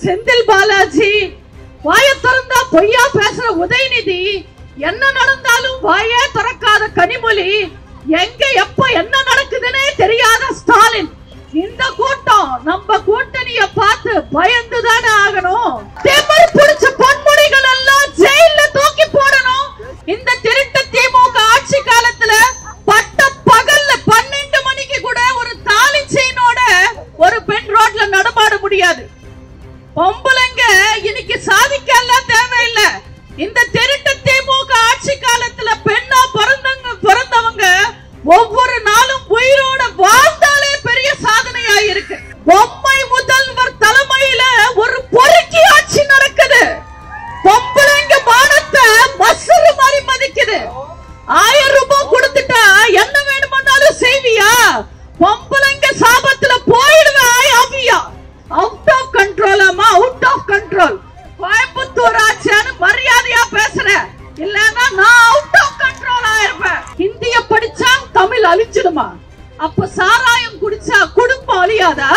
செந்தில் பாலாஜி, வாய திறந்தா பொய்யா பேசுற உதயநிதி, என்ன நடந்தாலும் வாயே திறக்காத கனிமொழி, எங்க எப்ப என்ன நடக்குதுன்னே தெரியாத ஸ்டாலின். இந்த கூட்டம் நம்ம கூட்டணிய பார்த்து பயந்துதானே ஆகணும். திமிர் பிடிச்ச பொன்முடிகள் எல்லாம் ஜெயில தூக்கி போடணும். இந்த திருட்டு திமுக ஆட்சி காலத்துல பட்ட பகல்ல 12 மணிக்கு கூட ஒரு தாலி செயினோட ஒரு பெண் ரோட்ல நடமாட முடியாது. பொம்பளைங்க இன்னைக்கு சாதிக்க எல்லாம் தேவையில்லை. இந்த திருட்டு திமுக ஆட்சி காலத்துல பெண்ணா பிறந்தவங்க ஒவ்வொரு நாளும் உயிரோட வாழ்ந்தாலே பெரிய சாதனையா இருக்கு. பொம்மை முதல்வர் தலைமையில ஒரு பொறுக்கி ஆட்சி நடக்குது. பொம்பளைங்க மானத்தை மசுறு மாதிரி மதிக்குது. 1000 ரூபாய் கொடுத்துட்டா என்ன வேணுமானாலும் செய்வியா? பொம்பளைங்க சாபத்துல போயிடுவேன். ஆவியா அவுட் ஆஃப் கண்ட்ரோல். அம்மா அவுட் ஆஃப் கண்ட்ரோல். கோயம்புத்தூர் ஆட்சியான்னு மரியாதையா பேசுறேன், இல்லன்னா நான் அவுட் ஆஃப் கண்ட்ரோலா இருப்பேன். ஹிந்திய படிச்சா தமிழ் அழிஞ்சிடுமா? அப்ப சாராயம் குடிச்சா குடும்பம் அழியாதா?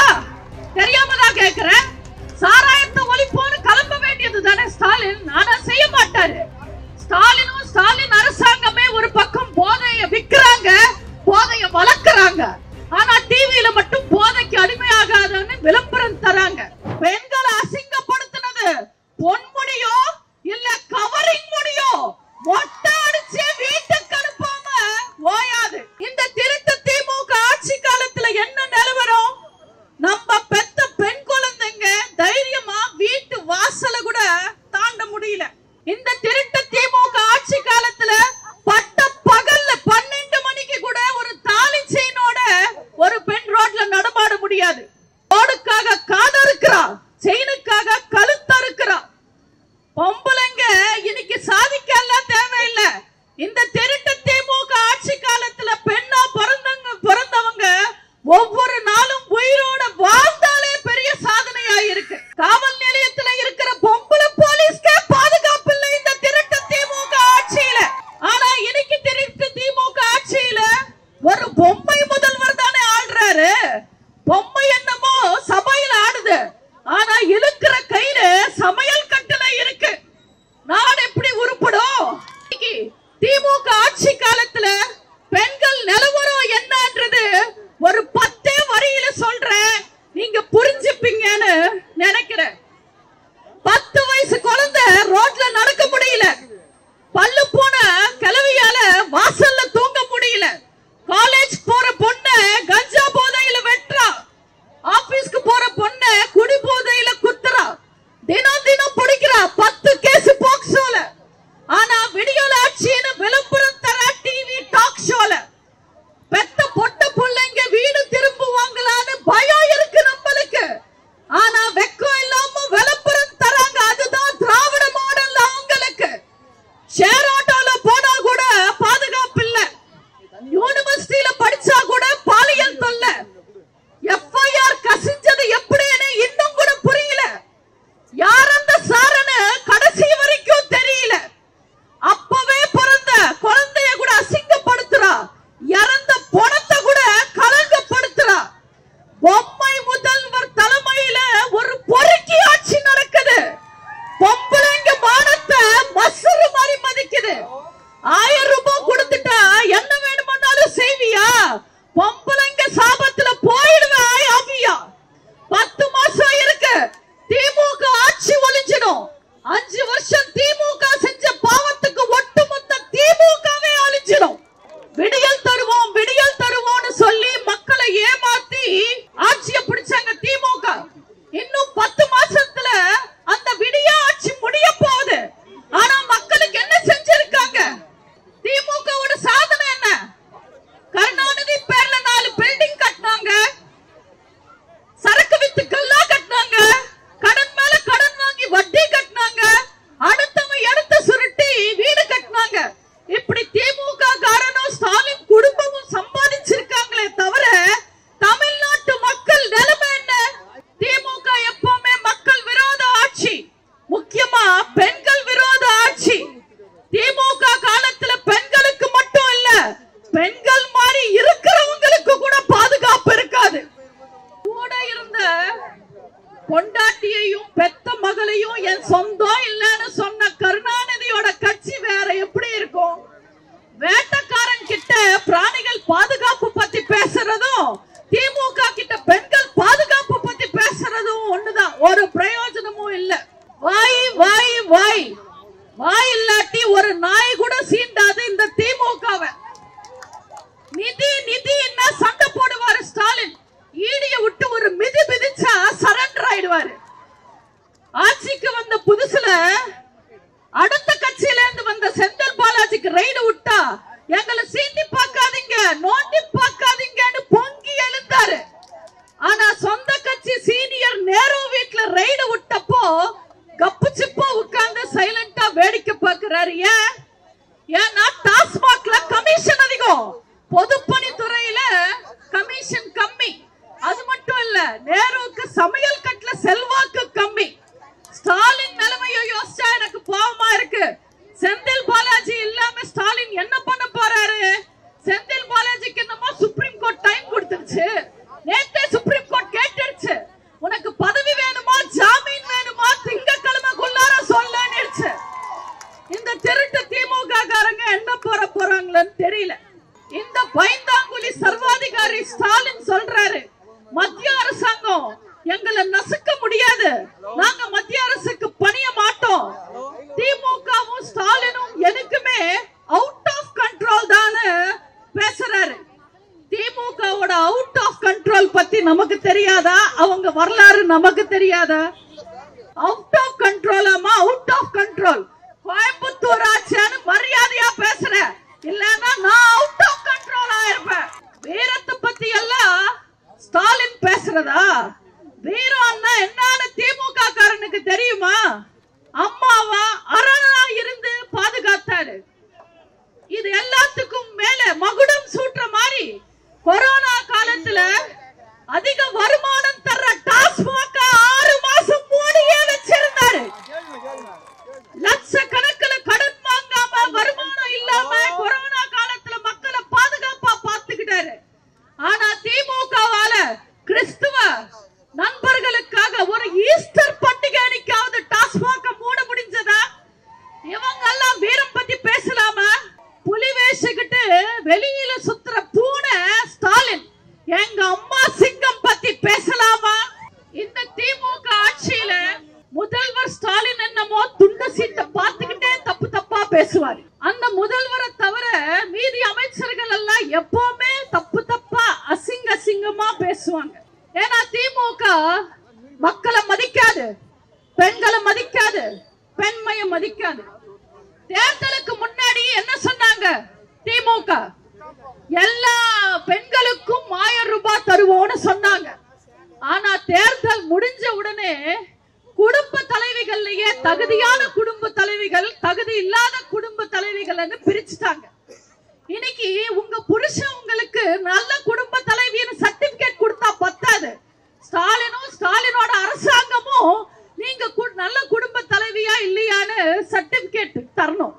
மகளையும் பெத்த மகளையும் என் சொந்தம் இல்லன்னு சொன்ன கருணாநிதியோட கட்சி வேற எப்படி இருக்கும்? வேட்டக்காரன் கிட்ட பிராணிகள் பாதுகாப்பு பத்தி பேசுறதும் திமுக கிட்ட பெண்கள் பாதுகாப்பு பத்தி பேசுறதும் ஒண்ணுதான். ஒரு பிரயோஜனமும் இல்ல. வாய் வாய் வாய் வாய் இல்லாட்டி ஒரு நாய் கூட சீண்டாது இந்த திமுகவை. நிதி நிதி என்ன சண்டை போடுவாரு ஸ்டாலின். ஈடிய விட்டு ஒரு மிதி மிதிச்சா சரண்டர் ஆயிடுவாரு. ஆட்சிக்கு வந்த புதுசுல அடுத்த கட்சியில இருந்து வந்த செந்தில் பாலாஜிக்கு ரைடு விட்டா எங்களை சீண்டி பார்க்காதீங்க, நோண்டி பார்க்காதீங்கன்னு பொங்கி எழுந்தாரு. ஆனா சொந்த கட்சி சீனியர் நேரு வீட்டுல ரைடு விட்டப்போ கப்பு சிப்பா உட்கார்ந்து சைலண்டா வேடிக்கை பார்க்கிறாரு. ஏன்னா டாஸ்மாக்ல கமிஷன் அதிகம், பொதுப்பணித்துறையில கமிஷன் கம்மி. அது மட்டும் இல்ல, நேருவுக்கு சமையல் கட்டுல செல்வாக்கு கம்மி. ஸ்டாலின் நிலைமையை யோசிச்சா எனக்கு பாவமா இருக்கு. செந்தில் பாலாஜி இல்லாம ஸ்டாலின் என்ன பண்ண போறாரு? செந்தில் பாலாஜிக்கு என்னமோ சுப்ரீம் கோர்ட் டைம் கொடுத்துருச்சு. நேத்தே சுப்ரீம் கோர்ட் கேட்டுருச்சு, உனக்கு பதவி வேணுமா ஜாமீன் வேணுமா திங்கட்கிழமைக்குள்ளார சொல்லுச்சு. இந்த திருட்டு திமுக காரங்க என்ன போறாங்கன்னு தெரியல. இந்த பைந்தாங்குழி சர்வாதிகாரி ஸ்டாலின் சொல்றாரு, மத்திய அரசாங்கம் எங்களை நசுக்க முடியாது, நாங்க மத்திய அரசுக்கு பணிய மாட்டோம். திமுகவும் ஸ்டாலினும் எனக்குமே அவுட் ஆஃப் கண்ட்ரோல் தான் பேசுறாரு. திமுகவோட அவுட் ஆஃப் கண்ட்ரோல் பத்தி நமக்கு தெரியாதா? அவங்க வரலாறு நமக்கு தெரியாதா? அவுட் ஆஃப் கண்ட்ரோலாமா? அவுட் ஆஃப் கண்ட்ரோல் கோயம்புத்தூர் ஆட்சியான்னு மரியாதையா பேசுற, இல்லன்னா நான் அவுட் ஆஃப் கண்ட்ரோலா இருப்பேன். வீரத்தை பத்தி எல்லாம் ஸ்டாலின் பேசுறதா? வீரம் என்னன்னு திமுக காரனுக்கு தெரியுமா? அம்மாவா அரணா இருந்து பாதுகாத்தாரு. இது எல்லாத்துக்கும் மேல மகுடம் சூட்டுற மாதிரி கொரோனா காலத்துல அதிக வருமானம் தர்ற டாஸ்மாக 6 மாசம் மூடியே வச்சிருந்தாரு. லட்சக்கணக்கில் கடன் வாங்காம வருமானம் இல்லாம கொரோனா காலத்துல மக்களை பாதுகாப்பா பார்த்துக்கிட்டாரு. ஆனா திமுகவால கிறிஸ்துவ நண்பர்களுக்காக ஒரு ஈஸ்டர் பண்டிகை அன்னைக்காவது டாஸ்மாக மூட முடிஞ்சதா? இவங்க எல்லாம் வீரம் பத்தி பேசலாமா? புலி வேஷக்கிட்டு வெளியில சுத்துற பூனை ஸ்டாலின் எங்க அம்மா சிங்கம் பத்தி பேசலாமா? இந்த திமுக ஆட்சியில முதல்வர் ஸ்டாலின் என்னமோ துண்ட சீட்டை பார்த்துக்கிட்டே தப்பு தப்பா பேசுவாரு. அந்த முதல்வரை தவிர மீதி அமைச்சர்கள் எல்லாம் எப்பவுமே தப்பு தப்பா அசிங்க அசிங்கமா பேசுவாங்க. ஏன்னா திமுக மக்களை மதிக்காது, பெண்களை மதிக்காது, பெண்மையை மதிக்காது. தேர்தலுக்கு முன்னாடி என்ன சொன்னாங்க திமுக? எல்லா பெண்களுக்கும் 1000 ரூபாய் தருவோம்னு சொன்னாங்க. ஆனா தேர்தல் முடிஞ்ச உடனே குடும்ப தலைவிகள்லயே தகுதியான குடும்ப தலைவிகள், தகுதி இல்லாத குடும்ப தலைவிகள் பிரிச்சுட்டாங்க. இன்னைக்கு உங்க புருஷன் உங்களுக்கு நல்ல குடும்ப தலைவின்னு சர்டிபிகேட் கொடுத்தா பத்தாது. ஸ்டாலினும் ஸ்டாலினோட அரசாங்கமும் நீங்க நல்ல குடும்ப தலைவியா இல்லையான்னு சர்டிபிகேட் தரணும்.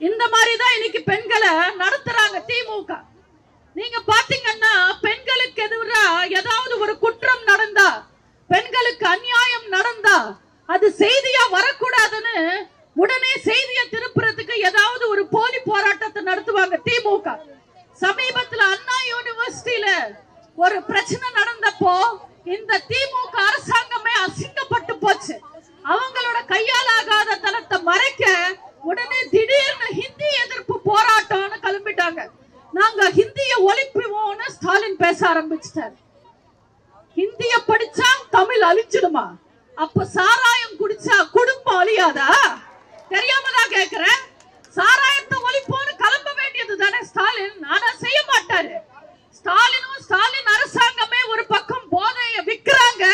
இந்த மாதிரிதான் இன்னைக்கு பெண்களை நடத்துறாங்க திமுக. நீங்க பாத்தீங்கன்னா பெண்களுக்கு எதிராக ஏதாவது ஒரு குற்றம் நடந்தா, பெண்களுக்கு அநியாயம் நடந்தா அது செய்தியா வரக்கூடாதுன்னு உடனே செய்தியை திருப்புறதுக்கு ஏதாவது ஒரு போலி போராட்டத்தை நடத்துவாங்க திமுக. சமீபத்தில் அண்ணா யூனிவர்சிட்டியில ஒரு பிரச்சனை நடந்தப்போ இந்த திமுக அரசாங்கமே அசிங்கப்பட்டு போச்சு. அவங்களோட கையால் ஆகாத தனத்தை மறைக்க உடனே திடீர்னு ஹிந்தி எதிர்ப்பு போராட்டம்னு கிளம்பிட்டாங்க. நாங்க ஹிந்திய ஒழிப்புவோம்னு ஸ்டாலின் பேச ஆரம்பிச்சிட்டாரு. ஹிந்திய படிச்சா தமிழ் அழிச்சிடுமா? அப்ப சாராயம் குடிச்சா குடும்பம் அழியாதா? தெரியாம தான் கேக்குறேன். சாராயத்தை ஒழிப்போன்னு கிளம்ப வேண்டியது தானே ஸ்டாலின். ஆனா செய்ய மாட்டாரு. ஸ்டாலினும் ஸ்டாலின் அரசாங்கமே ஒரு பக்கம் போதைய விக்கிறாங்க,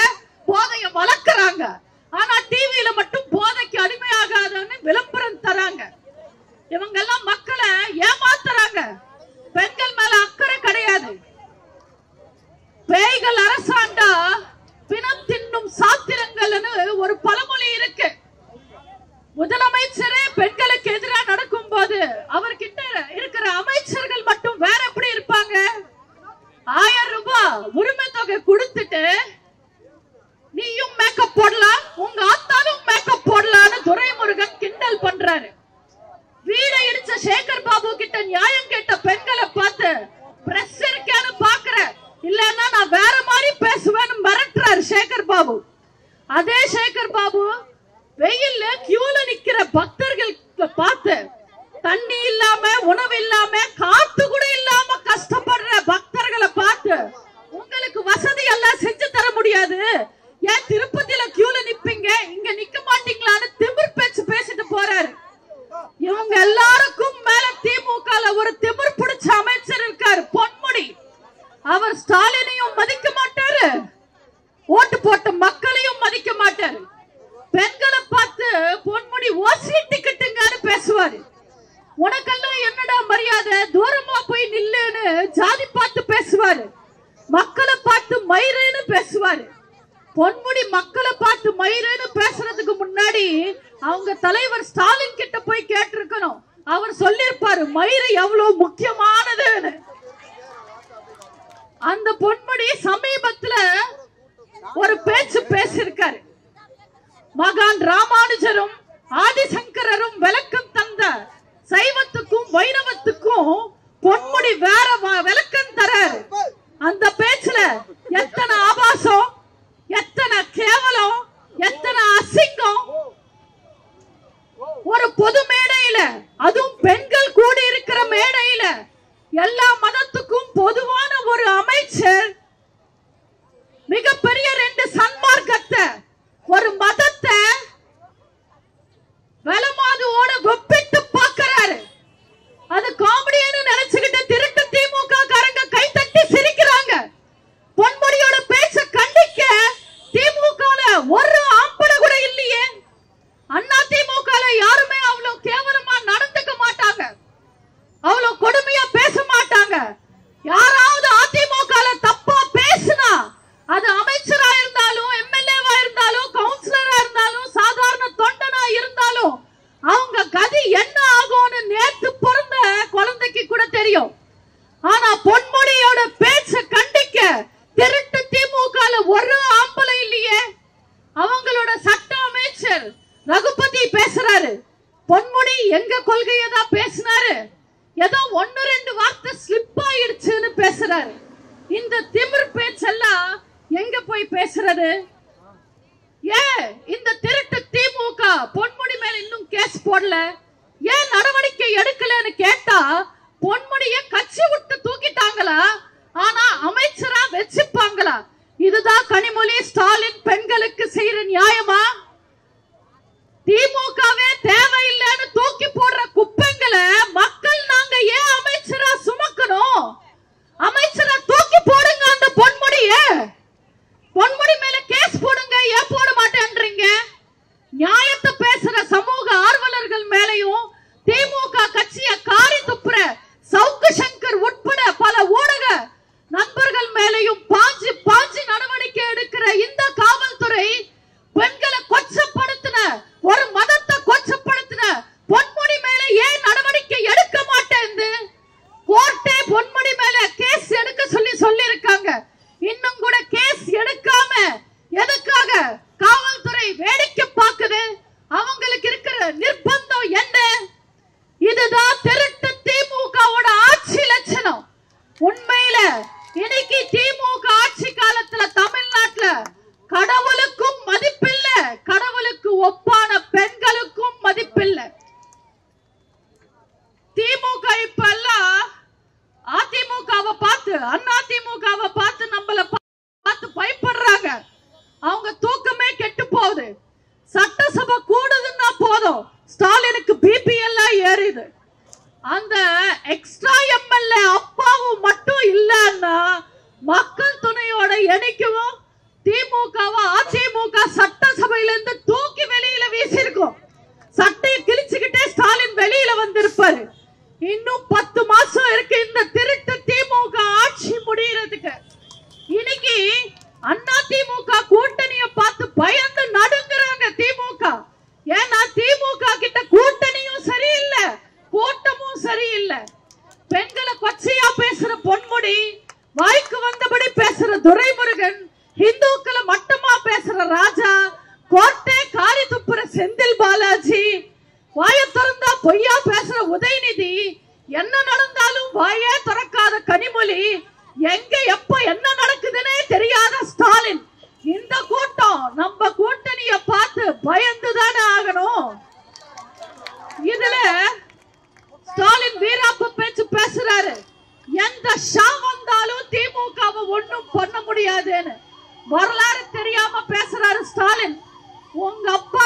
போதைய வளர்க்கறாங்க. ஆனா டிவியில மட்டும் போதைக்கு அடிமையாகாதன்னு விளம்பரம் தராங்க. இவங்க எல்லாம் மக்களை ஏமாத்துறாங்க. பெண்கள் மேல அக்கறை கிடையாது. பேய்கள் அரசாண்டா பிணம் தின்னும் சாத்திரங்கள்னு ஒரு பழமொழி இருக்கு. முதலமைச்சரே பெண்களுக்கு எதிராக நடக்கும் போது அவர்கிட்ட இருக்கிற அமைச்சர்கள் மட்டும் வேற எப்படி இருப்பாங்க? 1000 ரூபாய் உரிமை தொகை கொடுத்துட்டு நீயும் மேக்கப் போடலாம், உங்க மதிக்க மாட்டீங்களான்னு திமிர் பேச்சு பேசிட்டு போறாரு. இவங்க எல்லாருக்கும் மேல திமுகல ஒரு திமிர் பிடிச்ச அமைச்சர் இருக்காரு, பொன்முடி. அவர் ஸ்டாலினையும் மதிக்க மாட்டாரு, ஓட்டு போட்ட மக்களையும் மதிக்க மாட்டாரு. பெண்களை பார்த்து பொன்முடி ஓசி டிக்கெட்டுங்கன்னு பேசுவாரு. உனக்கெல்லாம் என்னடா மரியாதை, தூரமா போய் நில்லுன்னு ஜாதி பார்த்து பேசுவாரு. மக்களை பார்த்து மயிரேன்னு பேசுவாரு. பொன்முடி மக்களை பார்த்து மயிரேன்னு பேசுறதுக்கு முன்னாடி அவங்க தலைவர் ஸ்டாலின் கிட்ட போய் கேட்டிருக்கணும். அவர் சொல்லிருப்பாரு மயிறு எவ்வளவு முக்கியமானதுன்னு. அந்த பொன்முடி சமீபத்துல ஒரு பேச்சு பேசியிருக்காரு. மகான் ராமானுஜரும் ஆதிசங்கரரும் விளக்கம் தந்த சைவத்துக்கும் வைணவத்துக்கும் பொன்முடி வேற விளக்கம் தராரு. அந்த பேச்சுல எத்தனை ஆபாசம், எத்தனை கேவலம், எத்தனை அசிங்கம். ஒரு பொது மேடையில, அதுவும் பெண்கள் கூடி இருக்கிற மேடையில, எல்லா மதத்துக்கும் பொதுவான ஒரு அமைச்சர் மிகப்பெரிய 2 சன்மார்க்கத்தை, ஒரு மதத்தை வலமாதுவோட ஒப்பிட்டு பார்க்கிறாரு. அது காமெடின்னு நினைச்சுக்கிட்டு திருட்டு திமுக காரங்க கை தட்டி சிரிக்கிறாங்க. பொன்முடியோட பேச்ச கண்டிக்க திமுகல ஒரு ஆம்பளை கூட இல்லையே. அண்ணா திமுகல யாருமே அவ்வளவு கேவலமா நடந்துக்க மாட்டாங்க, அவ்வளவு கொடுமையா பேச மாட்டாங்க. யாராவது அதிமுகல தப்பா பேசினா, அது அமைச்சரா இருந்தாலும், எம்எல்ஏவா இருந்தாலும், கவுன்சிலரா இருந்தாலும், சாதாரண தொண்டனா இருந்தாலும், அவங்க கதி என்ன ஆகும்னு நேத்து பிறந்த குழந்தைக்கு கூட தெரியும். ஆனா பொன்முடியோட பேச்ச கண்டிக்க திருட்டு திமுகல ஒரு ஆம்பளை இல்லையே. அவங்களோட சட்ட அமைச்சர் ரகுபதி பேசுறாரு, பொன்முடி எங்க கொள்கையை தான் பேசினாரு, ஏதோ 1-2 வார்த்தை ஸ்லிப் ஆயிடுச்சுன்னு பேசுறாரு. இந்த திமிர் பேச்செல்லாம் எங்க போய் பேசுறது? ஏன் இந்த திருட்டு திமுக பொன்முடி மேல இன்னும் கேஸ் போடல, ஏன் நடவடிக்கை எடுக்கலன்னு கேட்டா, பொன்முடிய கட்சி விட்டு தூக்கிட்டாங்களா, ஆனா அமைச்சரா வச்சுப்பாங்களா? இதுதான் கனிமொழி ஸ்டாலின் பெண்களுக்கு செய்யற நியாயமா? திமுகவே தேவையில்லைன்னு தூக்கி போடுற குப்பைங்களை மக்கள் நாங்க ஏன் அமைச்சரா சுமக்கணும்? அமைச்சரா தூக்கி போடுங்க அந்த பொன்முடிய. பொன்முடி மேல கேஸ் போடுங்க, ஏன் போட மாட்டேன்றீங்க? நியாயத்தை பேசுற சமூக ஆர்வலர்கள் மேலையும், திமுக கட்சிய காரி துப்புற சவுக்கு சங்கர் உட்பட பல ஊடக நண்பர்கள் மேலையும் பாஞ்சு பாஞ்சு நடவடிக்கை எடுக்கிற இந்த காவல்துறை பெண்களை கொச்சப்படுத்தின, ஒரு மதத்தை கொச்சப்படுத்தின பொன்முடி மேல ஏன் நடவடிக்கை எடுக்க மாட்டேங்குது? கோர்ட்டே பொன்முடி மேல கேஸ் எடுக்க சொல்லி இருக்காங்க. இன்னும் கூட கேஸ் எடுக்காம எதுக்காக காவல்துறை வேடிக்கை பார்க்குது? அவங்களுக்கு இருக்கிற நிர்பந்தம் என்ன? இதுதான் திருட்டு திமுகவோட ஆட்சி லட்சணம். உண்மையில இன்னைக்கு திமுக ஆட்சி காலத்துல தமிழ்நாட்டுல கடவுளுக்கும் மதிப்பில்ல, கடவுளுக்கு ஒப்பான பெண்களுக்கும் மதிப்பில்லை. திமுக இப்ப எல்லாம் அதிமுகவை பார்த்து, அண்ணா திமுகவை பார்த்து நம்மள பார்த்து பயப்படுறாங்க. அவங்க தூக்கமே கெட்டு போகுது. சட்டசபை கூடுதுன்னா போதும் ஸ்டாலினுக்கு பிபி எல்லாம் ஏறிது. அந்த எக்ஸ்ட்ரா எம்எல்ஏ அப்பாவும் மட்டும் இல்லன்னா மக்கள் துணையோட எண்ணிக்கவும் திமுகவை அதிமுக சட்டசபையிலிருந்து தூக்கி வெளியில வீசிருக்கும். சட்டையை கிழிச்சுக்கிட்டே ஸ்டாலின் வெளியில வந்திருப்பாரு. இன்னும் 10 மாசம் இருக்கு இந்த திருட்டு திமுக ஆட்சி முடியறதுக்கு. இன்னைக்கு அண்ணா திமுக கூட்டணியை பார்த்து பயந்து நடுங்குறாங்க திமுக. ஏன்னா திமுக கிட்ட கூட்டணியும் சரியில்லை, கூட்டமும் சரியில்லை. பெண்களை கொச்சையா பேசுற பொன்முடி, வாய்க்கு வந்தபடி பேசுற துரைமுருகன், இந்துக்களை மட்டமா பேசுற ராஜா, கோட்டை காரி துப்புற செந்தில் பாலாஜி, வாய திறந்தா பொய்யா பேசுற உதயநிதி, என்ன நடந்தாலும் வாயே திறக்காத கனிமொழி, எங்க எப்ப என்ன நடக்குதுன்னே தெரியாத ஸ்டாலின். இந்த கூட்டம் நம்ம கூட்டணிய பார்த்து பயந்துதானே ஆகணும். இதுல ஸ்டாலின் வீராப்ப பேச்சு பேசுறாரு, எந்த ஷா வந்தாலும் திமுகவை ஒண்ணும் பண்ண முடியாதுன்னு. வரலாறு தெரியாம பேசுறாரு ஸ்டாலின். உங்க அப்பா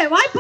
வாய்ப்பு